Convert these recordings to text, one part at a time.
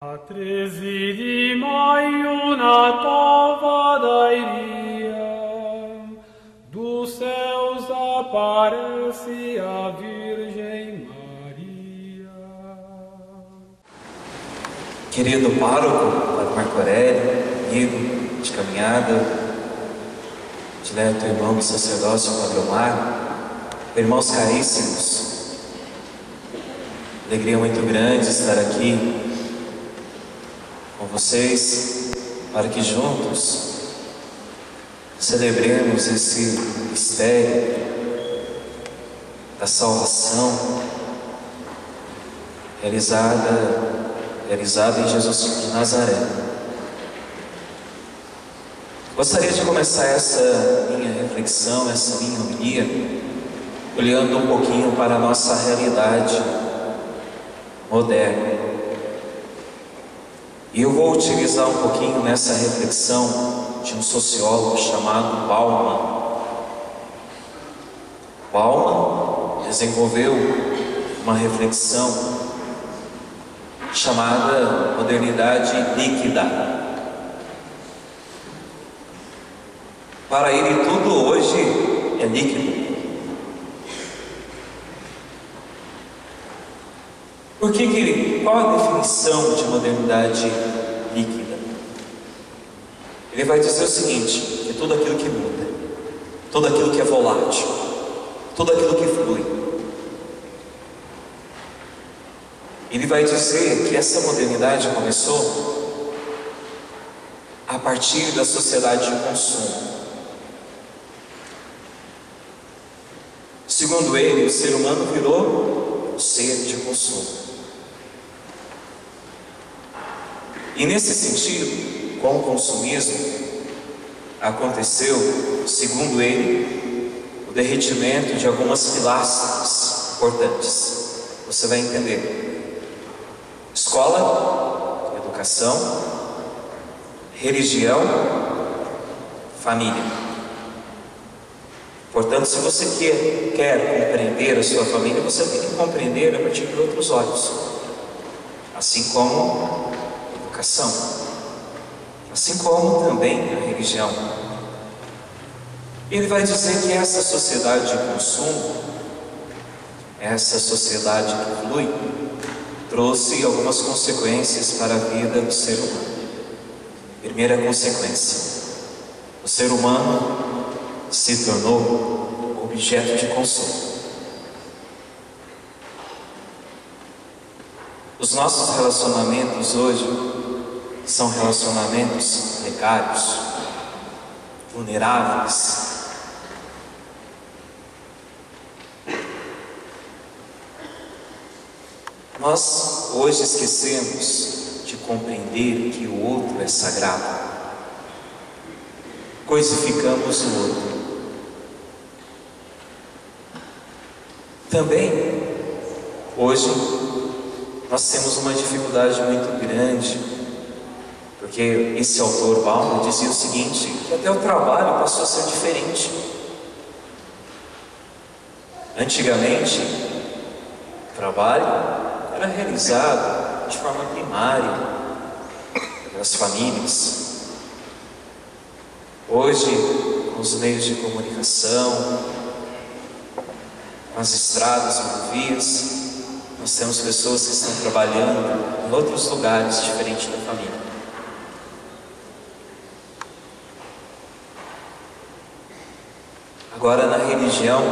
A trezi di maio natava dairia, do céus aparece a Virgem Maria. Querido pároco, Padre Marco Aurélio, amigo de caminhada, dileto irmão do sacerdócio Padre Omar, irmãos caríssimos, alegria muito grande estar aqui com vocês, para que juntos celebremos esse mistério da salvação realizada em Jesus de Nazaré. Gostaria de começar essa minha reflexão, essa minha homilia, olhando um pouquinho para a nossa realidade moderna. E eu vou utilizar um pouquinho nessa reflexão de um sociólogo chamado Bauman. Bauman desenvolveu uma reflexão chamada modernidade líquida. Para ele, tudo hoje é líquido. Qual a definição de modernidade líquida? Ele vai dizer o seguinte: que tudo aquilo que muda, tudo aquilo que é volátil, tudo aquilo que flui. Ele vai dizer que essa modernidade começou a partir da sociedade de consumo. Segundo ele, o ser humano virou um ser de consumo. E nesse sentido, com o consumismo, aconteceu, segundo ele, o derretimento de algumas pilastras importantes. Você vai entender: escola, educação, religião, família. Portanto, se você quer compreender a sua família, você tem que compreender a partir de outros olhos, assim como educação, assim como também a religião. Ele vai dizer que essa sociedade de consumo, essa sociedade que flui, trouxe algumas consequências para a vida do ser humano. Primeira consequência: o ser humano se tornou objeto de consumo. Os nossos relacionamentos hoje são relacionamentos precários, vulneráveis. Nós hoje esquecemos de compreender que o outro é sagrado. Coisificamos o outro. Também, hoje, nós temos uma dificuldade muito grande, porque esse autor Bauman dizia o seguinte, que até o trabalho passou a ser diferente. Antigamente, o trabalho era realizado de forma primária pelas famílias. Hoje, com os meios de comunicação, com as estradas, rodovias, nós temos pessoas que estão trabalhando em outros lugares diferentes da família. Agora, na religião,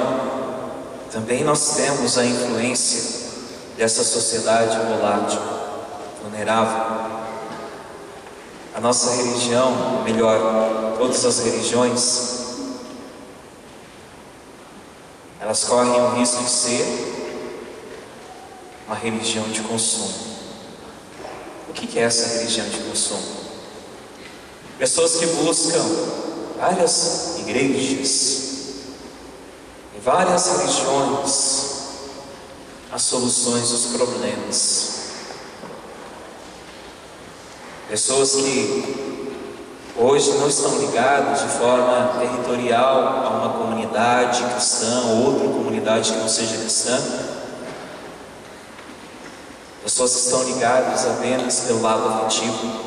também nós temos a influência dessa sociedade volátil, vulnerável. A nossa religião, ou melhor, todas as religiões, elas correm o risco de ser uma religião de consumo. O que é essa religião de consumo? Pessoas que buscam várias igrejas, em várias religiões, as soluções dos problemas. Pessoas que hoje não estão ligadas de forma territorial a uma comunidade cristã ou outra comunidade que não seja cristã. pessoas que estão ligadas apenas pelo lado afetivo,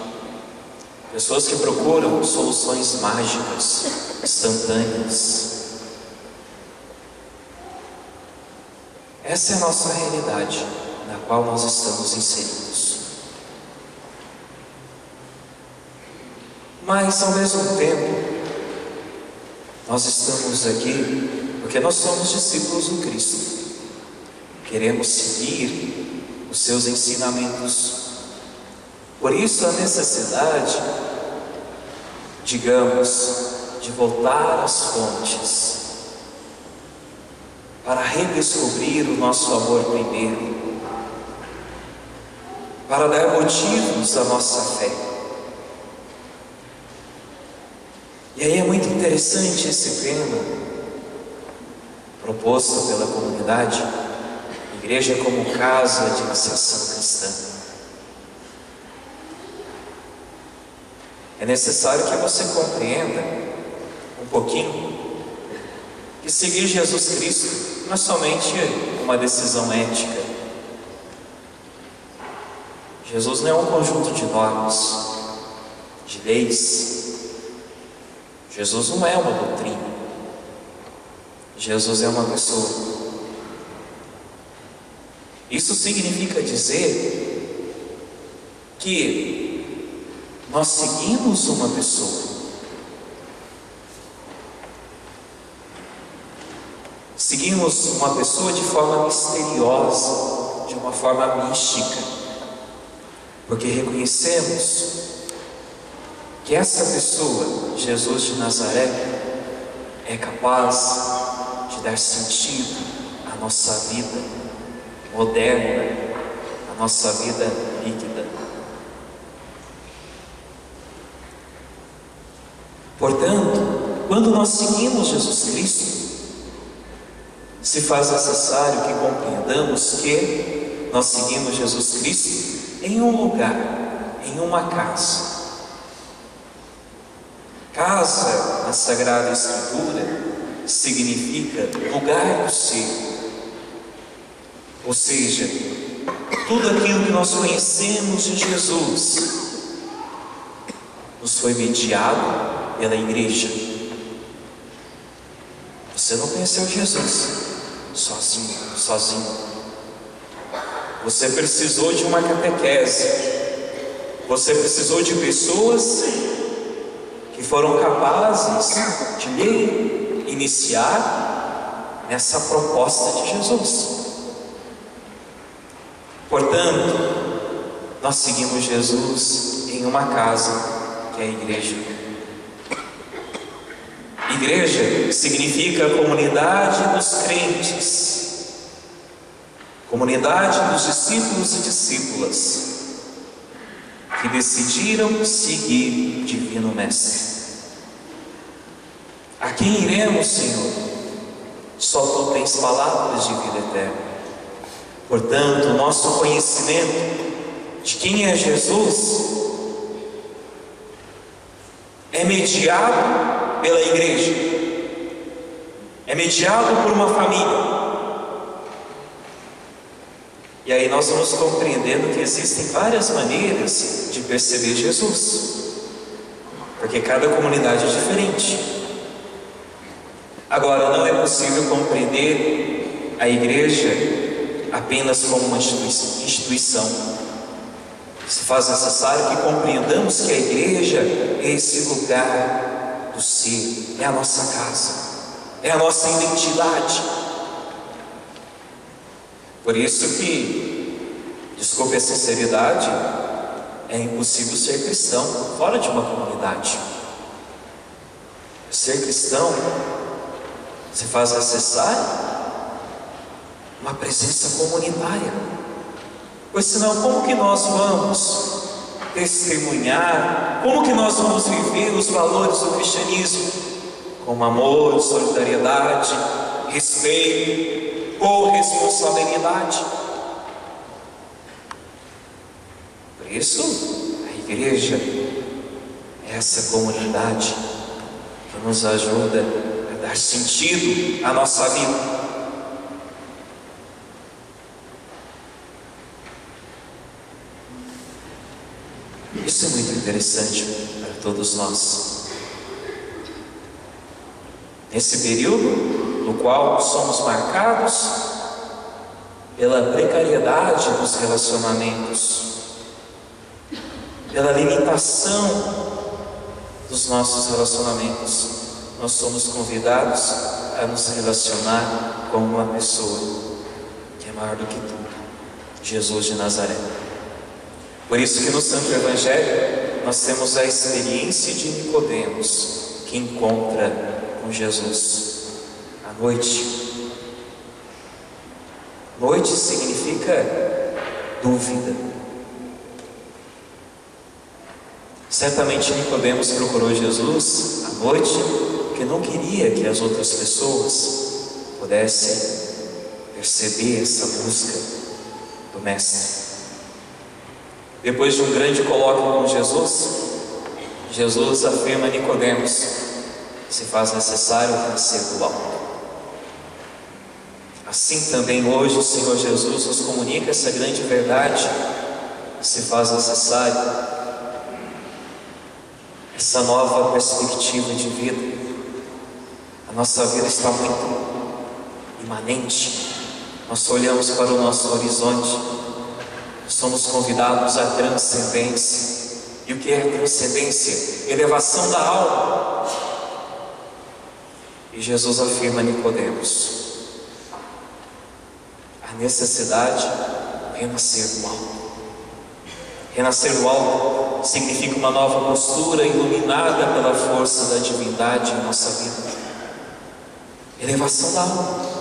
pessoas que procuram soluções mágicas, instantâneas. Essa é a nossa realidade na qual nós estamos inseridos. Mas ao mesmo tempo, nós estamos aqui porque nós somos discípulos do Cristo. Queremos seguir os seus ensinamentos. Por isso a necessidade, digamos, de voltar às fontes, para redescobrir o nosso amor primeiro, para dar motivos à nossa fé. E aí é muito interessante esse tema proposto pela comunidade, igreja como casa de iniciação cristã. É necessário que você compreenda um pouquinho que seguir Jesus Cristo não é somente uma decisão ética. Jesus não é um conjunto de normas, de leis. Jesus não é uma doutrina. Jesus é uma pessoa. Isso significa dizer que nós seguimos uma pessoa. Seguimos uma pessoa de forma misteriosa, de uma forma mística, porque reconhecemos que essa pessoa, Jesus de Nazaré, é capaz de dar sentido à nossa vida moderna, à nossa vida líquida. Portanto, quando nós seguimos Jesus Cristo, se faz necessário que compreendamos que nós seguimos Jesus Cristo em um lugar, em uma casa. Casa, na Sagrada Escritura, significa lugar do ser. Ou seja, tudo aquilo que nós conhecemos de Jesus nos foi mediado pela igreja. Você não conheceu Jesus sozinho. Você precisou de uma catequese. Você precisou de pessoas que foram capazes de lhe iniciar nessa proposta de Jesus. Portanto, nós seguimos Jesus em uma casa, que é a igreja. Igreja significa comunidade dos crentes, comunidade dos discípulos e discípulas que decidiram seguir o Divino Mestre. A quem iremos, Senhor? Só Tu tens palavras de vida eterna. Portanto, o nosso conhecimento de quem é Jesus é mediado pela igreja, é mediado por uma família. E aí nós vamos compreendendo que existem várias maneiras de perceber Jesus, porque cada comunidade é diferente. Agora, não é possível compreender a igreja apenas como uma instituição. Se faz necessário que compreendamos que a igreja é esse lugar do ser, é a nossa casa, é a nossa identidade. Por isso que, desculpe a sinceridade, é impossível ser cristão fora de uma comunidade. Ser cristão se faz necessário uma presença comunitária, pois senão como que nós vamos testemunhar, como que nós vamos viver os valores do cristianismo? Com amor, solidariedade, respeito, corresponsabilidade. Por isso, a igreja é essa comunidade que nos ajuda a dar sentido à nossa vida. Isso é muito interessante para todos nós. Nesse período no qual somos marcados pela precariedade dos relacionamentos, pela limitação dos nossos relacionamentos, nós somos convidados a nos relacionar com uma pessoa que é maior do que tudo, Jesus de Nazaré. Por isso que no Santo Evangelho nós temos a experiência de Nicodemos, que encontra com Jesus à noite. Noite significa dúvida. Certamente Nicodemos procurou Jesus à noite porque não queria que as outras pessoas pudessem perceber essa busca do Mestre. Depois de um grande colóquio com Jesus afirma a Nicodemos: se faz necessário nascer do alto. Assim também hoje o Senhor Jesus nos comunica essa grande verdade: se faz necessário essa nova perspectiva de vida. A nossa vida está muito imanente. Nós olhamos para o nosso horizonte, somos convidados à transcendência. E o que é transcendência? Elevação da alma. E Jesus afirma a Nicodemos a necessidade de renascer do alto. Renascer do alto significa uma nova postura iluminada pela força da divindade em nossa vida. Elevação da alma.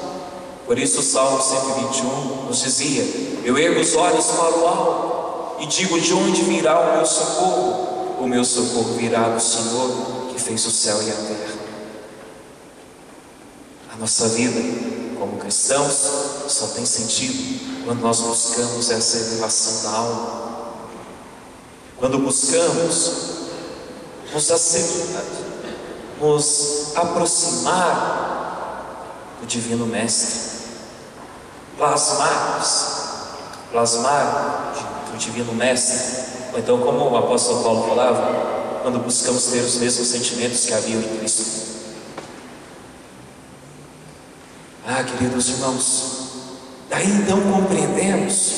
Por isso o Salmo 121 nos dizia: eu ergo os olhos para o alto e digo: de onde virá o meu socorro? O meu socorro virá do Senhor, que fez o céu e a terra. A nossa vida como cristãos só tem sentido quando nós buscamos essa elevação da alma. Quando buscamos nos aproximar do Divino Mestre, plasmar do Divino Mestre, ou então, como o apóstolo Paulo falava, quando buscamos ter os mesmos sentimentos que havia em Cristo. Queridos irmãos, daí então compreendemos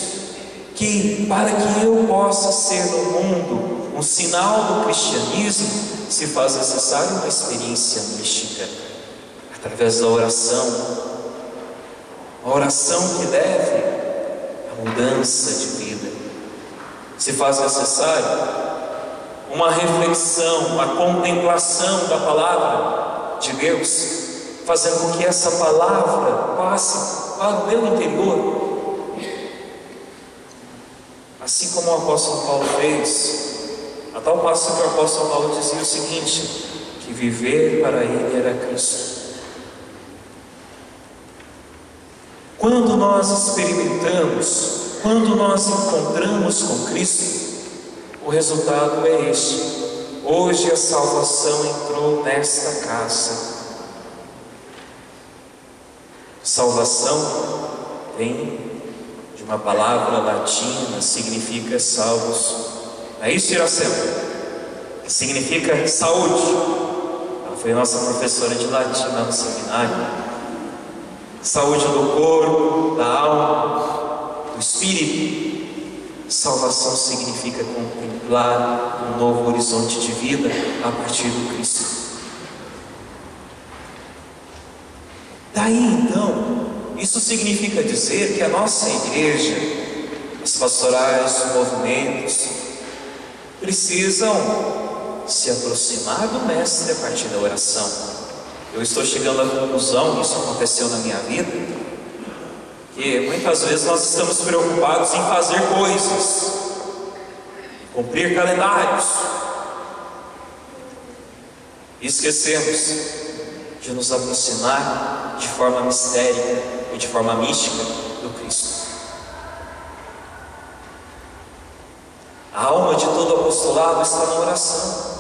que para que eu possa ser no mundo um sinal do cristianismo, se faz necessário uma experiência mística, através da oração. A oração que leve à mudança de vida. Se faz necessário uma reflexão, uma contemplação da palavra de Deus, fazendo com que essa palavra passe para o meu interior. Assim como o apóstolo Paulo fez, a tal passo que o apóstolo Paulo dizia o seguinte: que viver para ele era Cristo. Quando nós experimentamos, quando nós encontramos com Cristo, o resultado é este: hoje a salvação entrou nesta casa. Salvação vem de uma palavra latina, significa salvos. Não é isso, Iracema? Significa saúde. Ela foi nossa professora de latim lá no seminário. Saúde do corpo, da alma, do espírito. Salvação significa contemplar um novo horizonte de vida a partir do Cristo. Daí então, isso significa dizer que a nossa igreja, as pastorais, os movimentos, precisam se aproximar do Mestre a partir da oração. Eu estou chegando à conclusão, isso aconteceu na minha vida, que muitas vezes nós estamos preocupados em fazer coisas, cumprir calendários, e esquecemos de nos aproximar de forma mistérica e de forma mística do Cristo. A alma de todo apostolado está na oração.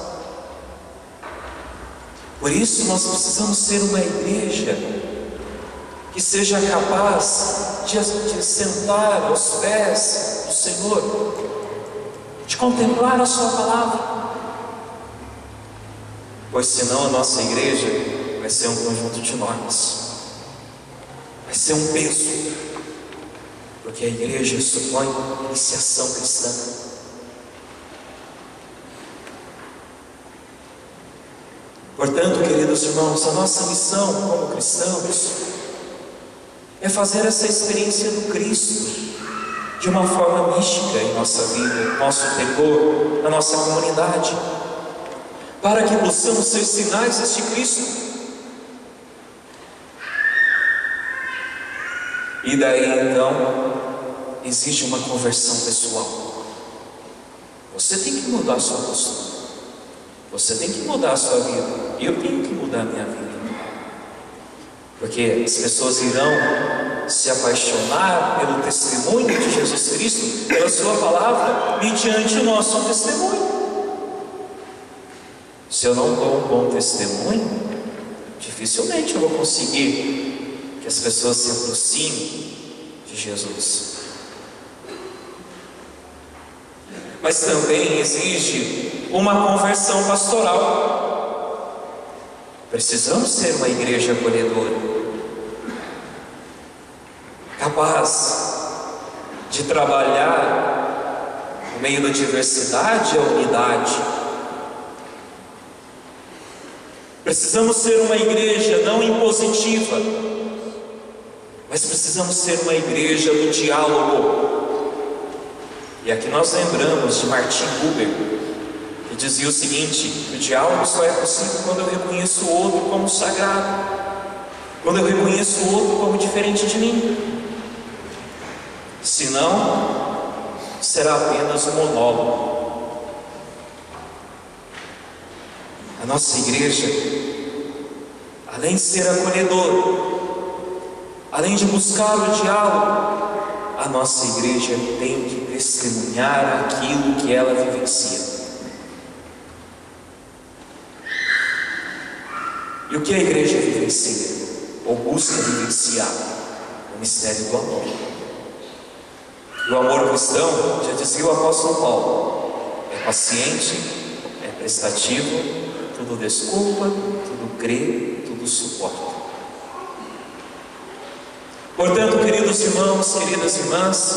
Por isso nós precisamos ser uma igreja que seja capaz de sentar aos pés do Senhor, de contemplar a sua palavra. Pois senão a nossa igreja vai ser um conjunto de normas, vai ser um peso, porque a igreja supõe iniciação cristã. Portanto, queridos irmãos, a nossa missão como cristãos é fazer essa experiência do Cristo de uma forma mística em nossa vida, no nosso interior, na nossa comunidade, para que possamos ser sinais deste Cristo. E daí então exige uma conversão pessoal. Você tem que mudar a sua postura, você tem que mudar a sua vida, e eu tenho que mudar a minha vida, porque as pessoas irão se apaixonar pelo testemunho de Jesus Cristo, pela sua palavra, mediante o nosso testemunho. Se eu não dou um bom testemunho, dificilmente eu vou conseguir que as pessoas se aproximem de Jesus. Mas também exige uma conversão pastoral. Precisamos ser uma igreja acolhedora, capaz de trabalhar no meio da diversidade a unidade. Precisamos ser uma igreja não impositiva, mas precisamos ser uma igreja do diálogo. E aqui nós lembramos de Martin Buber, que dizia o seguinte: que o diálogo só é possível quando eu reconheço o outro como sagrado, quando eu reconheço o outro como diferente de mim. Senão, será apenas um monólogo. A nossa igreja, além de ser acolhedora, além de buscar o diálogo, a nossa igreja tem que testemunhar aquilo que ela vivencia. E o que a igreja vivencia, ou busca vivenciar? O mistério do amor. E o amor cristão, já dizia o apóstolo Paulo, é paciente, é prestativo, tudo desculpa, tudo crê, tudo suporta. Portanto, queridos irmãos, queridas irmãs,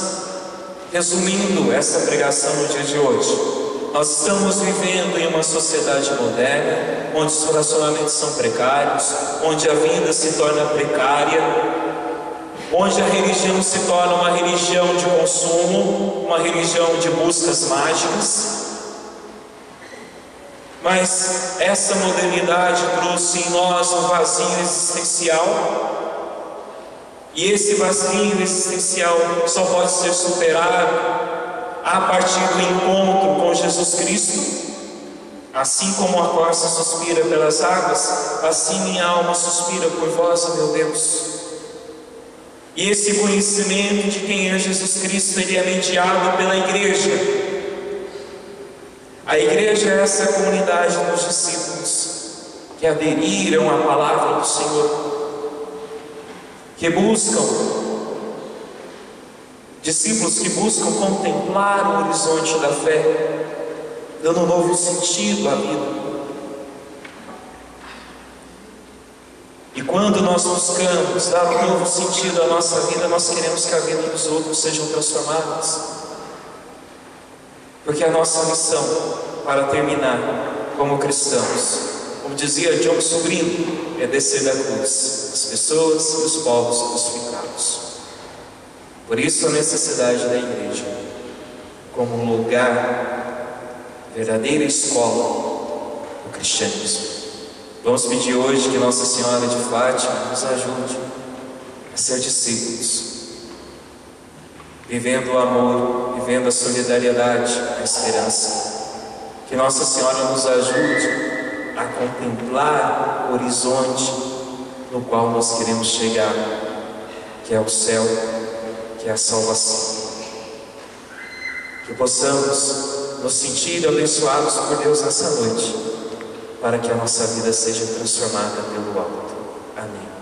resumindo essa pregação no dia de hoje, nós estamos vivendo em uma sociedade moderna, onde os relacionamentos são precários, onde a vida se torna precária, onde a religião se torna uma religião de consumo, uma religião de buscas mágicas. Mas essa modernidade trouxe em nós um vazio existencial, e esse vazio existencial só pode ser superado a partir do encontro com Jesus Cristo. Assim como a corça suspira pelas águas, assim minha alma suspira por vós, ó meu Deus. E esse conhecimento de quem é Jesus Cristo, ele é mediado pela igreja. A igreja é essa comunidade dos discípulos que aderiram à palavra do Senhor, que buscam, discípulos que buscam contemplar o horizonte da fé, dando um novo sentido à vida. E quando nós buscamos dar um novo sentido à nossa vida, nós queremos que a vida dos outros sejam transformadas. Porque a nossa missão, para terminar como cristãos, como dizia John Subrino, é descer da cruz as pessoas e os povos crucificados. Por isso a necessidade da igreja como um lugar, verdadeira escola do cristianismo. Vamos pedir hoje que Nossa Senhora de Fátima nos ajude a ser discípulos, vivendo o amor, vivendo a solidariedade, a esperança. Que Nossa Senhora nos ajude a contemplar o horizonte no qual nós queremos chegar, que é o céu, que é a salvação. Que possamos nos sentir abençoados por Deus nessa noite, para que a nossa vida seja transformada pelo alto. Amém.